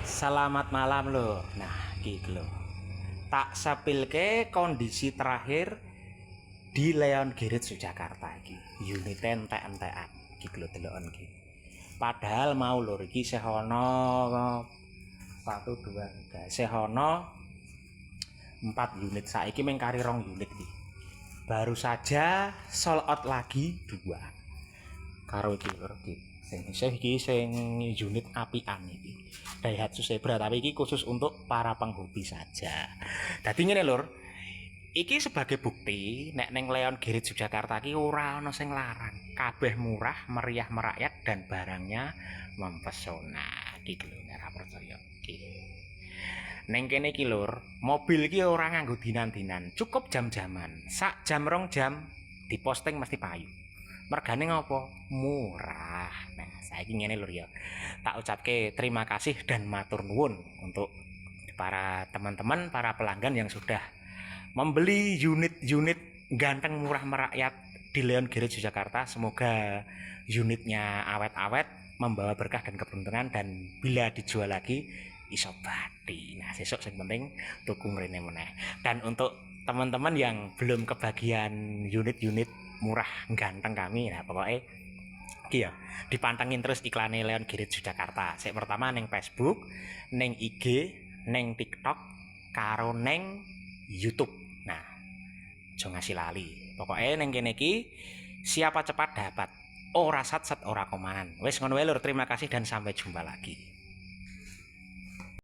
Selamat malam lho. Nah, iki lho. Tak sepilke kondisi terakhir di Leon Girit Yogyakarta iki. Unit entek-entekan iki lho deloken iki. Padahal mau lho iki isih ana 1 2 3. Isih ana 4 unit. Saiki mung kari 2 unit iki. Baru saja sold out lagi 2. Karo iki lho iki. Sing unit apian iki. Daihatsu Zebra, tapi iki khusus untuk para penghobi saja. Dadi ngene lur, iki sebagai bukti nek neng Leon Girit Yogyakarta iki ora ana sing larang. Kabeh murah, meriah merakyat dan barangnya mempesona. Iki lho nek ora percaya iki. Neng kene iki lur, mobil iki ora nganggo dinan-dinan, cukup jam-jaman. Sak jam 2 jam diposting mesti payu. Mergane ngopo? Murah. Nah, saiki ngene lur ya. Tak ucapke terima kasih dan matur nuwun untuk para teman-teman, para pelanggan yang sudah membeli unit-unit ganteng murah merakyat di Leon Girit Yogyakarta. Semoga unitnya awet-awet, membawa berkah dan keberuntungan, dan bila dijual lagi iso bati. Nah, sesuk sing penting tuku ngrene meneh. Dan untuk teman-teman yang belum kebagian unit-unit murah ganteng kami, nah pokoknya iki ya dipantengin terus iklannya Leon Girit Yogyakarta. Sik pertama neng Facebook, neng IG, neng TikTok, karo neng YouTube. Nah, aja ngasih lali. Pokoknya neng kene iki siapa cepat dapat. Ora sat ora komanan. Wis ngono wae lur, terima kasih dan sampai jumpa lagi.